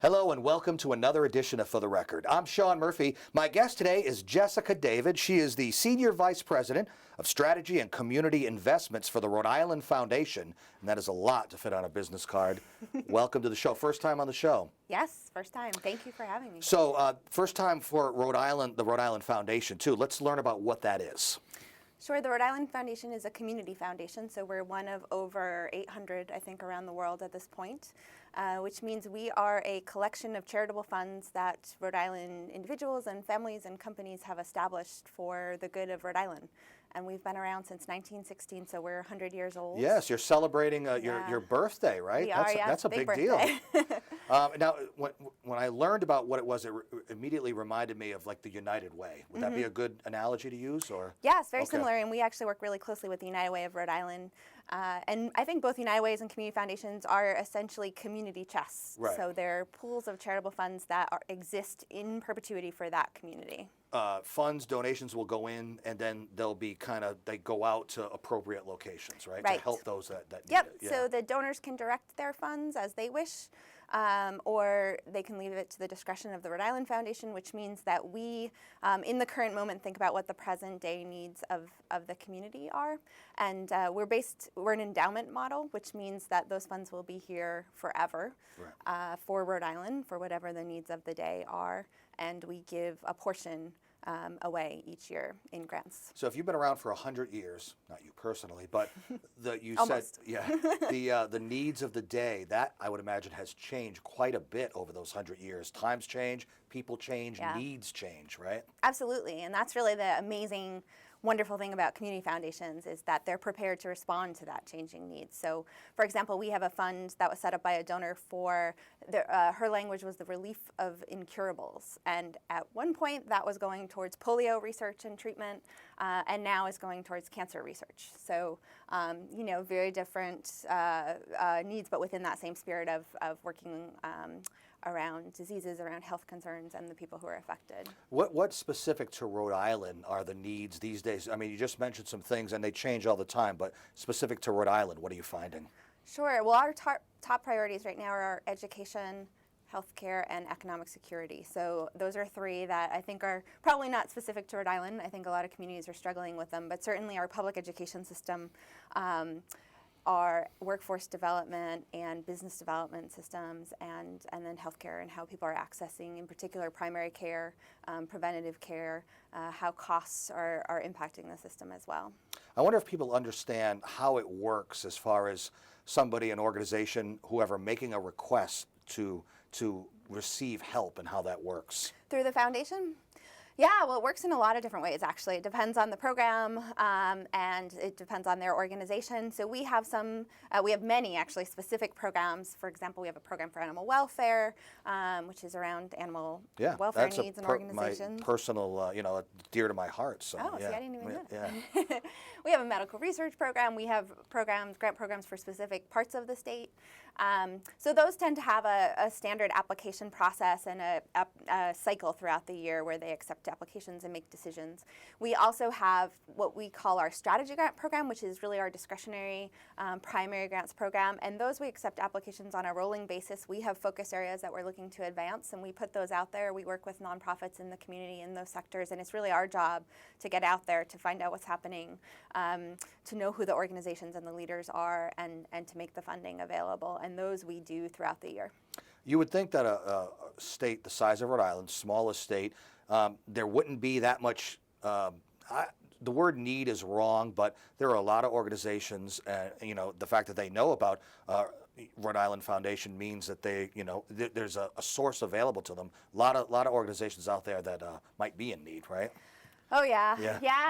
Hello and welcome to another edition of For the Record. I'm Sean Murphy. My guest today is Jessica David. She is the Senior Vice President of Strategy and Community Investments for the Rhode Island Foundation, and that is a lot to fit on a business card. Welcome to the show. First time on the show. Yes, first time. Thank you for having me. So, first time for Rhode Island, the Rhode Island Foundation, too. Let's learn about what that is. Sure, the Rhode Island Foundation is a community foundation, so we're one of over 800, I think, around the world at this point, which means we are a collection of charitable funds that Rhode Island individuals and families and companies have established for the good of Rhode Island. And we've been around since 1916, so we're 100 years old. Yes, you're celebrating your birthday, right? We are, that's a big deal. Now, when I learned about what it was, it immediately reminded me of like the United Way. Would that be a good analogy to use? Or yes, very similar, and we actually work really closely with the United Way of Rhode Island. And I think both United Ways and community foundations are essentially community chests. Right. So they're pools of charitable funds that exist in perpetuity for that community. Funds, donations will go in, and then they'll be they go out to appropriate locations, right? Right. To help those that need Yep. it. Yeah. So the donors can direct their funds as they wish, or they can leave it to the discretion of the Rhode Island Foundation, which means that we, in the current moment, think about what the present day needs of the community are. And we're an endowment model, which means that those funds will be here forever, Right. For Rhode Island, for whatever the needs of the day are. And we give a portion away each year in grants. So if you've been around for 100 years, not you personally, but you Almost. said, the needs of the day, that I would imagine has changed quite a bit over those 100 years. Times change, people change, Yeah. needs change, right? Absolutely, and that's really the amazing, wonderful thing about community foundations is that they're prepared to respond to that changing needs. So, for example, we have a fund that was set up by a donor for, her language was the relief of incurables. And at one point that was going towards polio research and treatment, and now is going towards cancer research. So, very different needs, but within that same spirit of working around diseases, around health concerns, and the people who are affected. What's specific to Rhode Island are the needs these days? I mean, you just mentioned some things, and they change all the time, but specific to Rhode Island, what are you finding? Sure. Well, our top priorities right now are education, healthcare, and economic security. So those are three that I think are probably not specific to Rhode Island. I think a lot of communities are struggling with them, but certainly our public education system, our workforce development and business development systems, and then healthcare and how people are accessing, in particular, primary care, preventative care, how costs are impacting the system as well. I wonder if people understand how it works as far as somebody, an organization, whoever, making a request to receive help and how that works. Through the foundation? Yeah, well, it works in a lot of different ways, actually. It depends on the program, and it depends on their organization. So we have we have many, actually, specific programs. For example, we have a program for animal welfare, which is around animal welfare needs and organizations. My personal, dear to my heart. So, oh, yeah. see, I didn't even know that. Yeah. We have a medical research program. We have grant programs for specific parts of the state. So those tend to have a standard application process and a cycle throughout the year where they accept applications and make decisions. We also have what we call our strategy grant program, which is really our discretionary primary grants program. And those we accept applications on a rolling basis. We have focus areas that we're looking to advance, and we put those out there. We work with nonprofits in the community in those sectors, and it's really our job to get out there, to find out what's happening, to know who the organizations and the leaders are, and to make the funding available. And those we do throughout the year. You would think that a state the size of Rhode Island, smallest state, there wouldn't be that much, the word need is wrong, but there are a lot of organizations, the fact that they know about Rhode Island Foundation means that they, there's a source available to them. A lot of organizations out there that might be in need, right? Oh yeah.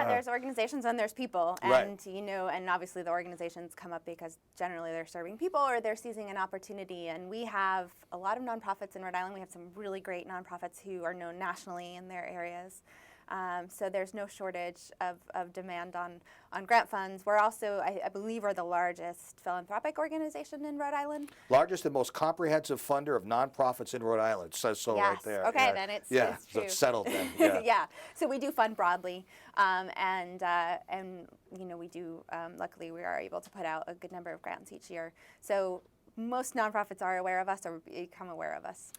There's organizations and there's people, and right. And obviously the organizations come up because generally they're serving people or they're seizing an opportunity. And we have a lot of nonprofits in Rhode Island. We have some really great nonprofits who are known nationally in their areas. So there's no shortage of demand on grant funds. We're also, I believe, we're the largest philanthropic organization in Rhode Island. Largest and most comprehensive funder of nonprofits in Rhode Island. It says so right there. Okay, yeah. then it's yeah. It's So true. it's settled then. Yeah. Yeah. So we do fund broadly, and we do. Luckily, we are able to put out a good number of grants each year. So most nonprofits are aware of us or become aware of us.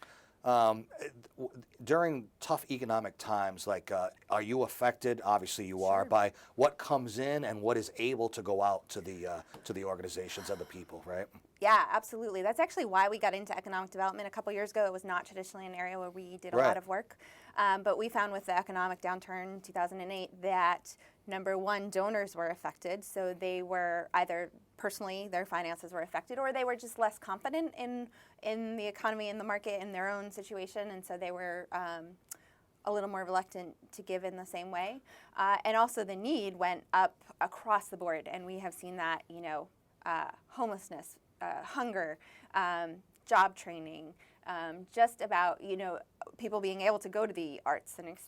During tough economic times, like, are you affected? Obviously, you are by what comes in and what is able to go out to the organizations and the people, right? Yeah, absolutely. That's actually why we got into economic development a couple years ago. It was not traditionally an area where we did a lot of work, but we found with the economic downturn in 2008 that number one, donors were affected. So they were either personally, their finances were affected, or they were just less confident in the economy and the market in their own situation, and so they were a little more reluctant to give in the same way. And also the need went up across the board, and we have seen that, homelessness, hunger, job training, just about, people being able to go to the arts and,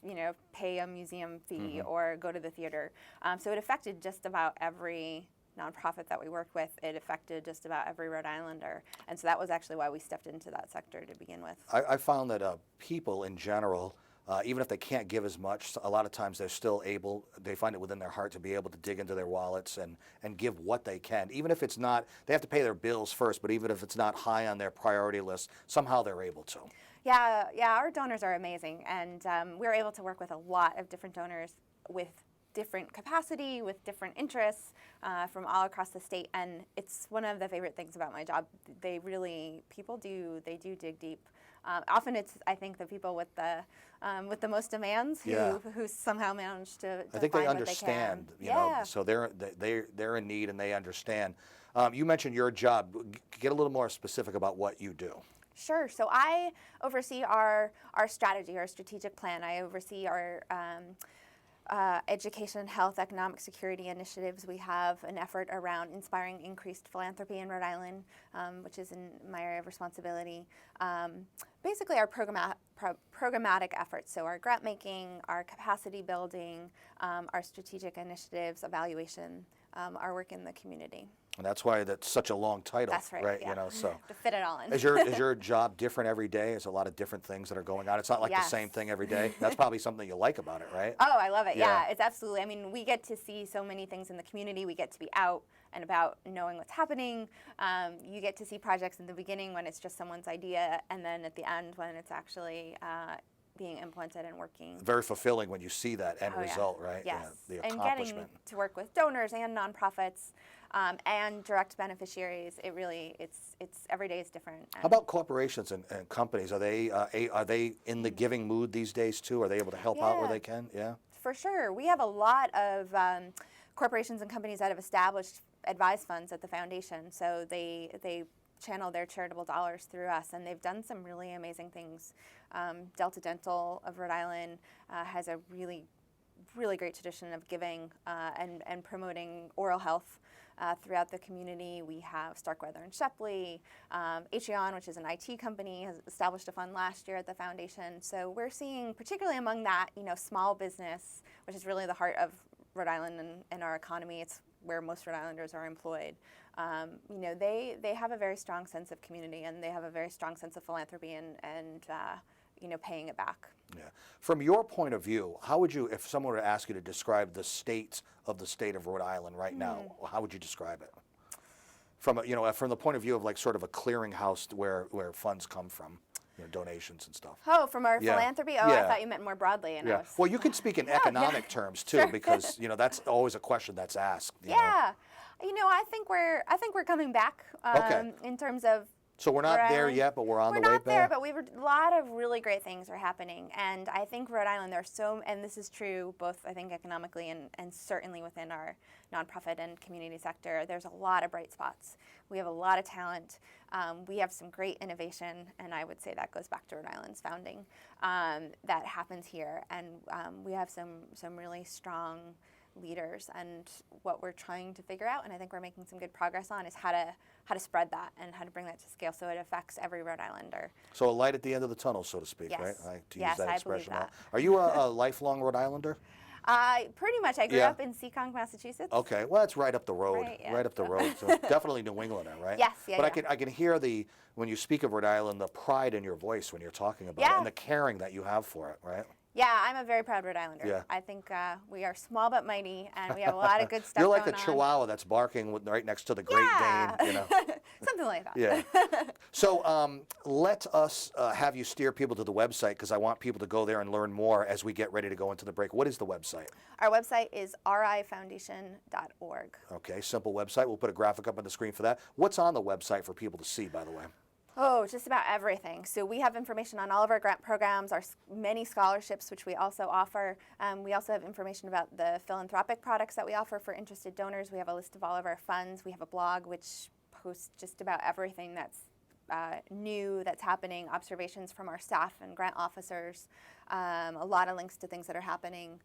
pay a museum fee or go to the theater. So it affected just about every nonprofit that we worked with. It affected just about every Rhode Islander. And so that was actually why we stepped into that sector to begin with. I found that people in general, even if they can't give as much, a lot of times they're still able, they find it within their heart to be able to dig into their wallets and give what they can. Even if it's not, they have to pay their bills first, but even if it's not high on their priority list, somehow they're able to. Yeah, our donors are amazing. And we're able to work with a lot of different donors with different capacity, with different interests from all across the state. And it's one of the favorite things about my job. They do dig deep. Often it's, I think, the people with the most demands who somehow manage to I think find they understand, what they can. so they're in need and they understand. You mentioned your job. Get a little more specific about what you do. Sure. So I oversee our strategy, our strategic plan. I oversee our education, health, economic security initiatives. We have an effort around inspiring increased philanthropy in Rhode Island, which is in my area of responsibility. Basically, our programmatic efforts, so our grant making, our capacity building, our strategic initiatives, evaluation, our work in the community. And that's why that's such a long title. That's right. Yeah. So to fit it all in. Is your job different every day? There's a lot of different things that are going on. It's not like the same thing every day. That's probably something you like about it, right? Oh, I love it. Yeah, it's absolutely. I mean, we get to see so many things in the community. We get to be out and about knowing what's happening. You get to see projects in the beginning when it's just someone's idea, and then at the end when it's actually being implemented and working. Very fulfilling when you see that end result, right? Yes. The and accomplishment. getting to work with donors and nonprofits and direct beneficiaries, it's every day is different. How about corporations and companies? Are they in the giving mood these days too? Are they able to help out where they can? Yeah. For sure. We have a lot of corporations and companies that have established advised funds at the foundation, so they channel their charitable dollars through us, and they've done some really amazing things. Delta Dental of Rhode Island has a really great tradition of giving and promoting oral health throughout the community. We have Starkweather and Shepley. Atrion, which is an IT company, has established a fund last year at the foundation. So we're seeing, particularly among that, small business, which is really the heart of Rhode Island and our economy. It's where most Rhode Islanders are employed. They have a very strong sense of community, and they have a very strong sense of philanthropy and paying it back. Yeah. From your point of view, how would you, if someone were to ask you to describe the state of Rhode Island right now, how would you describe it? From from the point of view of like sort of a clearinghouse where funds come from, donations and stuff. Oh, from our philanthropy? Oh, I thought you meant more broadly. And Well, you can speak in economic terms too, because that's always a question that's asked. You know? I think we're coming back in terms of. So we're not there yet, but we're on the way back. We're not there, but a lot of really great things are happening. And I think Rhode Island, and this is true both, I think, economically and certainly within our nonprofit and community sector, there's a lot of bright spots. We have a lot of talent. We have some great innovation, and I would say that goes back to Rhode Island's founding, that happens here. And we have some really strong leaders, and what we're trying to figure out, and I think we're making some good progress on, is how to spread that and how to bring that to scale so it affects every Rhode Islander. So a light at the end of the tunnel, so to speak, yes. right? To yes, use that I expression. believe that. Are you a lifelong Rhode Islander? Pretty much. I grew up in Seekonk, Massachusetts. Okay, well, that's right up the road. Right up the road. So definitely New Englander, right? Yes, But I can hear when you speak of Rhode Island, the pride in your voice when you're talking about it, and the caring that you have for it, right? Yeah, I'm a very proud Rhode Islander. Yeah. I think we are small but mighty, and we have a lot of good stuff You're like going the on. Chihuahua that's barking right next to the Great Dane, Something like that. Yeah. So let us have you steer people to the website, because I want people to go there and learn more as we get ready to go into the break. What is the website? Our website is rifoundation.org. Okay, simple website. We'll put a graphic up on the screen for that. What's on the website for people to see, by the way? Oh, just about everything. So we have information on all of our grant programs, our many scholarships, which we also offer. We also have information about the philanthropic products that we offer for interested donors. We have a list of all of our funds. We have a blog which posts just about everything that's new, that's happening, observations from our staff and grant officers, a lot of links to things that are happening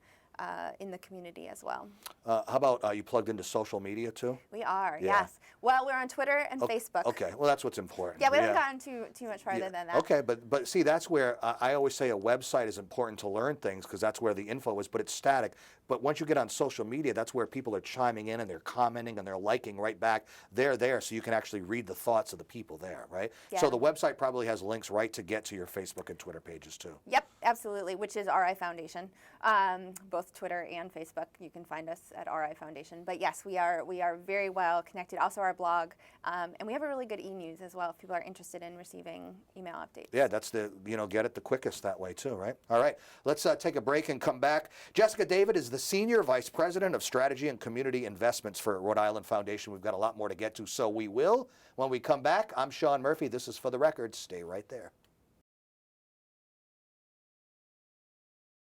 in the community as well. How about you plugged into social media too? We are, Yeah. yes. Well, we're on Twitter and Facebook. Okay, well that's what's important. Yeah, we haven't gotten too much farther than that. Okay, but see, that's where I always say a website is important to learn things, because that's where the info is, but it's static. But once you get on social media, that's where people are chiming in and they're commenting and they're liking right back. They're there, so you can actually read the thoughts of the people there, right? Yeah. So the website probably has links right to get to your Facebook and Twitter pages too. Yep, absolutely, which is RI Foundation. Both Twitter and Facebook, you can find us at RI Foundation. But yes, we are very well connected. Also our blog, and we have a really good e-news as well if people are interested in receiving email updates. Yeah, that's get it the quickest that way too, right? All right, let's take a break and come back. Jessica David is the Senior Vice President of Strategy and Community Investments for Rhode Island Foundation. We've got a lot more to get to, so we will. When we come back, I'm Sean Murphy. This is For the Record. Stay right there.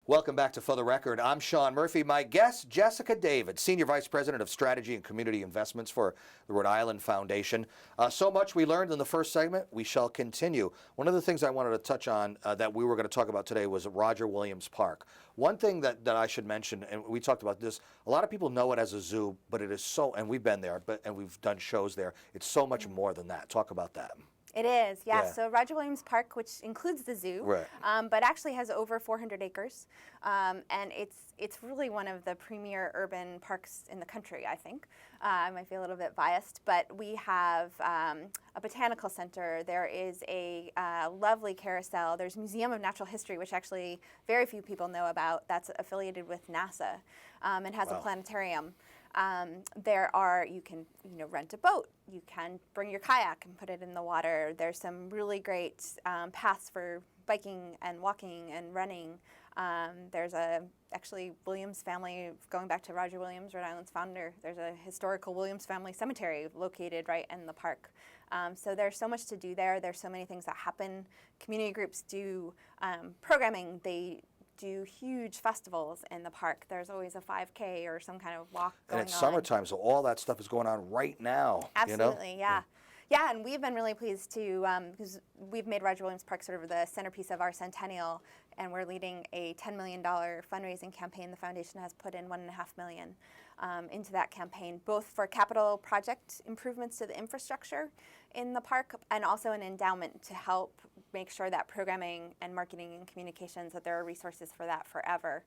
Welcome back to For the Record. I'm Sean Murphy. My guest, Jessica David, Senior Vice President of Strategy and Community Investments for the Rhode Island Foundation. So much we learned in the first segment. We shall continue. One of the things I wanted to touch on that we were going to talk about today was Roger Williams Park. One thing that I should mention, and we talked about this, a lot of people know it as a zoo, but it is so, and we've been there, and we've done shows there. It's so much more than that. Talk about that. It is, yeah. Yeah. So Roger Williams Park, which includes the zoo, Right. But actually has over 400 acres, and it's really one of the premier urban parks in the country, I think. I might be a little bit biased, but we have a botanical center. There is a lovely carousel. There's a Museum of Natural History, which actually very few people know about. That's affiliated with NASA, and has a planetarium. You can rent a boat. You can bring your kayak and put it in the water. There's some really great paths for biking and walking and running. There's actually Williams family, going back to Roger Williams, Rhode Island's founder, there's a historical Williams family cemetery located right in the park. So there's so much to do there. There's so many things that happen. Community groups do programming. They do huge festivals in the park. There's always a 5K or some kind of walk going on. And it's summertime, so all that stuff is going on right now. Absolutely, yeah. Yeah, and we've been really pleased to, because we've made Roger Williams Park sort of the centerpiece of our centennial, and we're leading a $10 million fundraising campaign. The foundation has put in $1.5 million into that campaign, both for capital project improvements to the infrastructure in the park, and also an endowment to help make sure that programming and marketing and communications, that there are resources for that forever.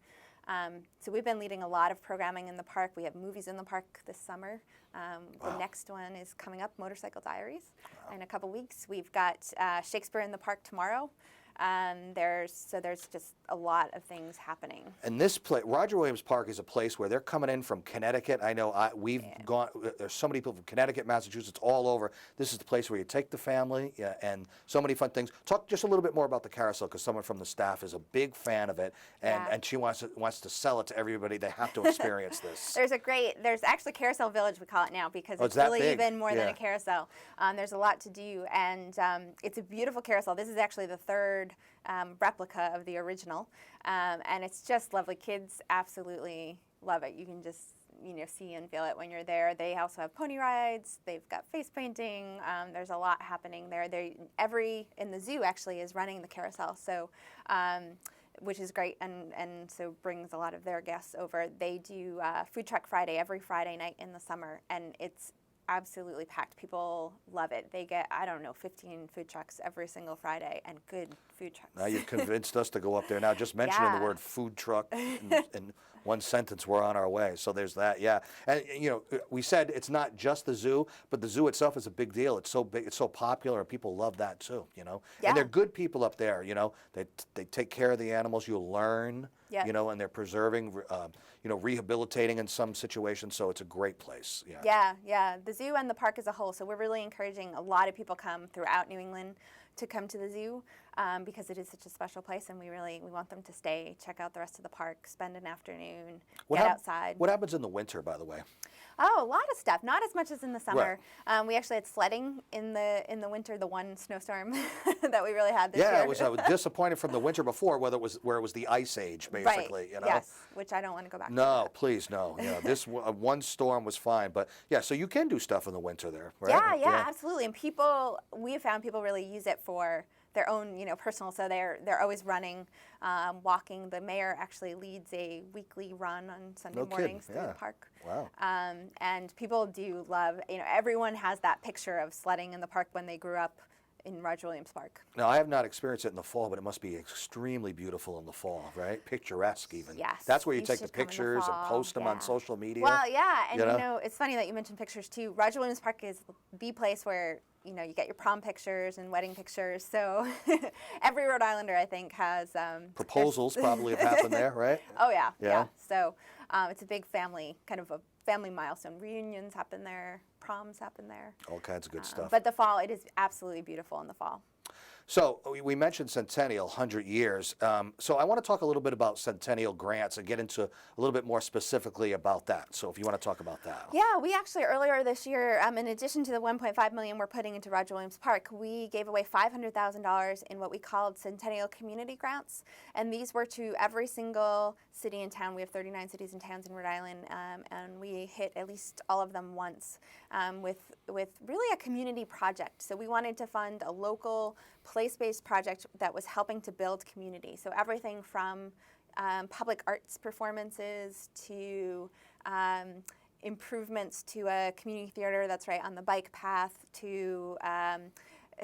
So we've been leading a lot of programming in the park. We have movies in the park this summer. The next one is coming up, Motorcycle Diaries, in a couple weeks. We've got Shakespeare in the park tomorrow. There's just a lot of things happening. And this place, Roger Williams Park, is a place where they're coming in from Connecticut. I know we've gone, there's so many people from Connecticut, Massachusetts, all over. This is the place where you take the family, and so many fun things. Talk just a little bit more about the carousel, because someone from the staff is a big fan of it, and she wants to sell it to everybody. They have to experience this. There's actually Carousel Village, we call it now, because it's that really big. even more than a carousel. There's a lot to do, and it's a beautiful carousel. This is actually the third replica of the original, and it's just lovely. Kids absolutely love it. You can just see and feel it when you're there. They also have pony rides. They've got face painting. There's a lot happening there. In the zoo actually is running the carousel, so which is great, and so brings a lot of their guests over. They do Food Truck Friday every Friday night in the summer, and it's absolutely packed. People love it. They get, 15 food trucks every single Friday, and good food trucks. Now you've convinced us to go up there. Now, just mentioning the word food truck and one sentence, we're on our way. So there's that, yeah. And we said it's not just the zoo, but the zoo itself is a big deal. It's so big, it's so popular, and people love that too. Yeah. And they're good people up there. They take care of the animals. You learn. Yep. And they're preserving, rehabilitating in some situations. So it's a great place. Yeah. Yeah, yeah. The zoo and the park as a whole. So we're really encouraging a lot of people come throughout New England to come to the zoo because it is such a special place, and we want them to stay, check out the rest of the park, spend an afternoon, get outside. What happens in the winter, by the way? Oh, a lot of stuff. Not as much as in the summer. Right. We actually had sledding in the winter. The one snowstorm that we really had this year. Yeah, I was disappointed from the winter before, where it was the ice age, basically. Right. Yes, which I don't want to go back to. No, please, no. This one storm was fine, but yeah, so you can do stuff in the winter there, right? Yeah, absolutely. And we have found people really use it for their own, personal. So they're always running, walking. The mayor actually leads a weekly run on Sunday mornings through the park. Wow. And people do love. Everyone has that picture of sledding in the park when they grew up in Roger Williams Park. Now, I have not experienced it in the fall, but it must be extremely beautiful in the fall, right? Picturesque, even. Yes. That's where you take the pictures and post them on social media. Well, yeah, and it's funny that you mentioned pictures too. Roger Williams Park is the place where you get your prom pictures and wedding pictures. So every Rhode Islander, I think, has proposals probably have happened there, right? Oh yeah. So it's a big family, kind of a family milestone. Reunions happen there, proms happen there. All kinds of good stuff. But the fall, it is absolutely beautiful in the fall. So we mentioned Centennial, 100 years. So I want to talk a little bit about Centennial grants and get into a little bit more specifically about that. So if you want to talk about that. Yeah, we actually earlier this year, in addition to the $1.5 million we're putting into Roger Williams Park, we gave away $500,000 in what we called Centennial Community Grants. And these were to every single city and town. We have 39 cities and towns in Rhode Island, and we hit at least all of them once with really a community project. So we wanted to fund a local place-based project that was helping to build community. So everything from public arts performances to improvements to a community theater that's right on the bike path to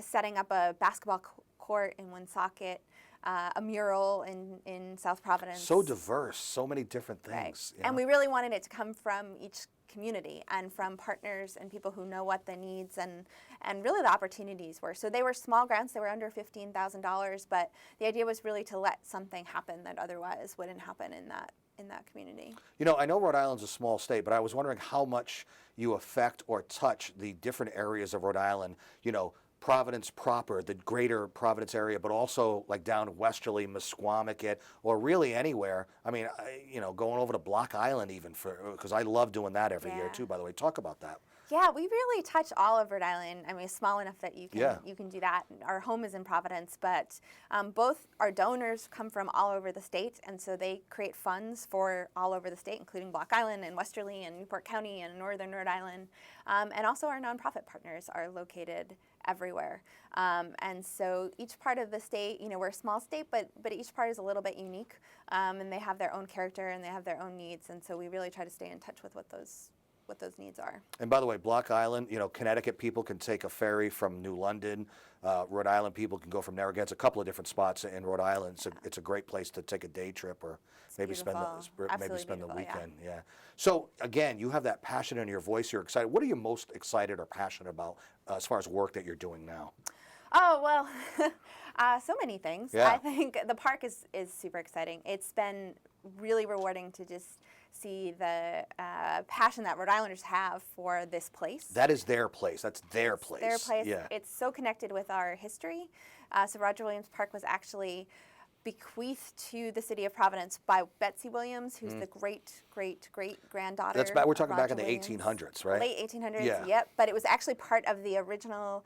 setting up a basketball court in Woonsocket, a mural in South Providence. So diverse, so many different things. Right. And we really wanted it to come from each community and from partners and people who know what the needs and really the opportunities were. So they were small grants, they were under $15,000, but the idea was really to let something happen that otherwise wouldn't happen in that community. I know Rhode Island's a small state, but I was wondering how much you affect or touch the different areas of Rhode Island, Providence proper, the greater Providence area, but also like down Westerly, Musquamacket, or really anywhere. I mean, going over to Block Island even because I love doing that every year too, by the way. Talk about that. Yeah, we really touch all of Rhode Island. I mean, it's small enough that you can do that. Our home is in Providence, but both our donors come from all over the state, and so they create funds for all over the state, including Block Island and Westerly and Newport County and northern Rhode Island. And also our nonprofit partners are located everywhere. And so each part of the state, we're a small state, but each part is a little bit unique, and they have their own character and they have their own needs, and so we really try to stay in touch with what those needs are. And by the way, Block Island, Connecticut people can take a ferry from New London. Rhode Island people can go from Narragansett, a couple of different spots in Rhode Island. It's a great place to take a day trip or maybe spend the weekend. Yeah. So again, you have that passion in your voice. You're excited. What are you most excited or passionate about as far as work that you're doing now? Oh, well, so many things. Yeah. I think the park is super exciting. It's been really rewarding to just see the passion that Rhode Islanders have for this place. That is their place. That's their place. Their place. Yeah. It's so connected with our history. So Roger Williams Park was actually bequeathed to the city of Providence by Betsy Williams, who's the great-great-great-granddaughter. We're talking Roger back in the Williams. 1800s, right? Late 1800s, yeah. Yep. But it was actually part of the original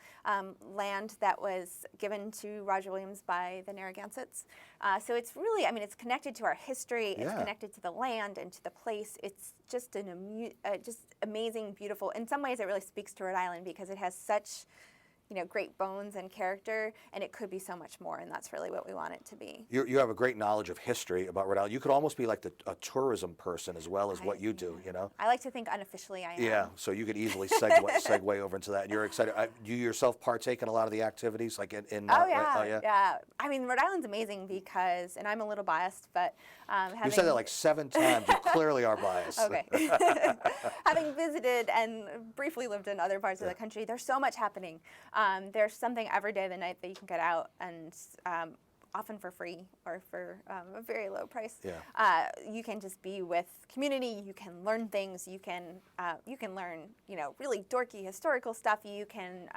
land that was given to Roger Williams by the Narragansetts. So it's really, it's connected to our history. It's connected to the land and to the place. It's just just amazing, beautiful. In some ways, it really speaks to Rhode Island because it has such great bones and character, and it could be so much more, and that's really what we want it to be. You have a great knowledge of history about Rhode Island. You could almost be like a tourism person as well as what you do, I like to think unofficially I am. Yeah, so you could easily segue over into that. And you're excited. Do you yourself partake in a lot of the activities, like in Oh yeah, yeah. I mean, Rhode Island's amazing because, and I'm a little biased, but you said that like 7 times. You clearly are biased. Okay. Having visited and briefly lived in other parts of the country, there's so much happening. There's something every day of the night that you can get out, and often for free or for a very low price. Yeah. You can just be with community. You can learn things. You can learn really dorky historical stuff. You can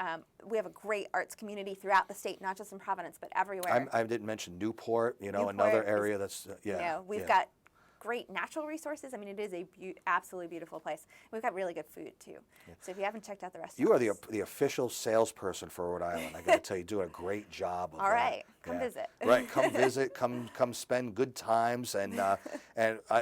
we have a great arts community throughout the state, not just in Providence but everywhere. I didn't mention Newport. Newport another area that's we've got great natural resources. I mean, it is a absolutely beautiful place. We've got really good food too. So if you haven't checked out the restaurants, you are the official salesperson for Rhode Island. I got to tell you, doing a great job of all right, come visit. Right, come visit, come spend good times, and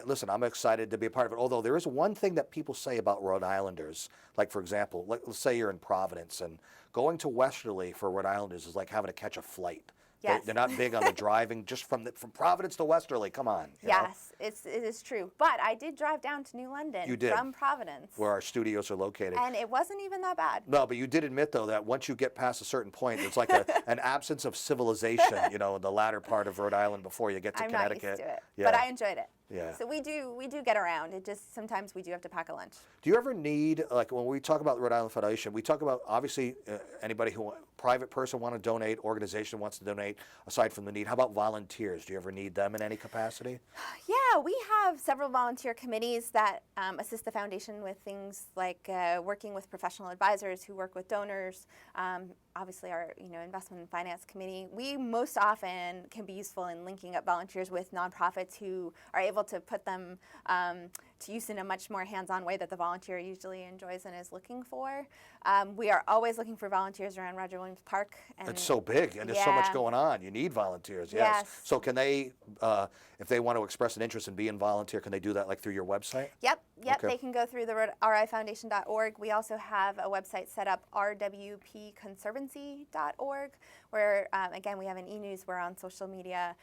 listen, I'm excited to be a part of it. Although there is one thing that people say about Rhode Islanders, like for example, let's say you're in Providence, and going to Westerly for Rhode Islanders is like having to catch a flight. Yes. They're not big on the driving just from Providence to Westerly. Come on. Yes, it is true. But I did drive down to New London You did. from Providence. Where our studios are located. And it wasn't even that bad. No, but you did admit, though, that once you get past a certain point, it's like an absence of civilization, in the latter part of Rhode Island before you get to I'm Connecticut. not used to it, Yeah. but I enjoyed it. Yeah. So we do get around. It just sometimes we do have to pack a lunch. Do you ever need, like when we talk about the Rhode Island Foundation, we talk about obviously anybody private person want to donate, organization wants to donate, aside from the need. How about volunteers? Do you ever need them in any capacity? Yeah, we have several volunteer committees that assist the foundation with things like working with professional advisors who work with donors. Obviously, our investment and finance committee. We most often can be useful in linking up volunteers with nonprofits who are able to put them to use in a much more hands-on way that the volunteer usually enjoys and is looking for. We are always looking for volunteers around Roger Williams Park. And it's so big, and there's so much going on. You need volunteers, yes. So can they, if they want to express an interest in being volunteer, can they do that like through your website? Yep. Okay. They can go through the rifoundation.org. We also have a website set up, rwpconservancy.org, where, again, we have an e-news. We're on social media.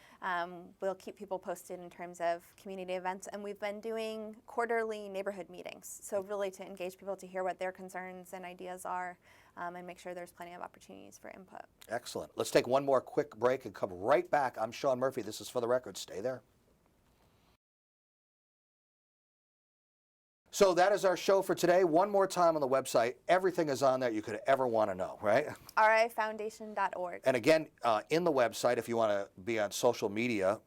We'll keep people posted in terms of community events. And we've been doing quarterly neighborhood meetings, so really to engage people to hear what their concerns and ideas are, and make sure there's plenty of opportunities for input. Excellent. Let's take one more quick break and come right back. I'm Sean Murphy. This is For the Record. Stay there. So that is our show for today. One more time on the website. Everything is on there you could ever want to know, right? rifoundation.org. And again, in the website, if you want to be on social media,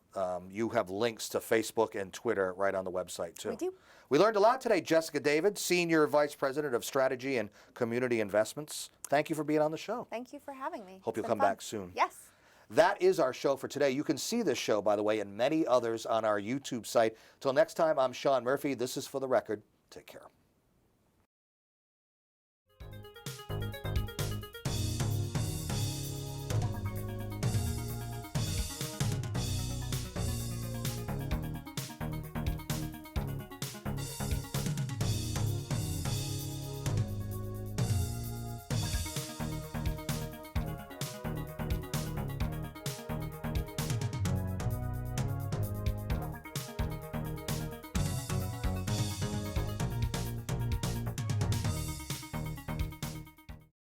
you have links to Facebook and Twitter right on the website, too. We do. We learned a lot today. Jessica David, Senior Vice President of Strategy and Community Investments. Thank you for being on the show. Thank you for having me. Hope you'll It's come been fun. back soon. Yes. That is our show for today. You can see this show, by the way, and many others on our YouTube site. Till next time, I'm Sean Murphy. This is For the Record. Take care.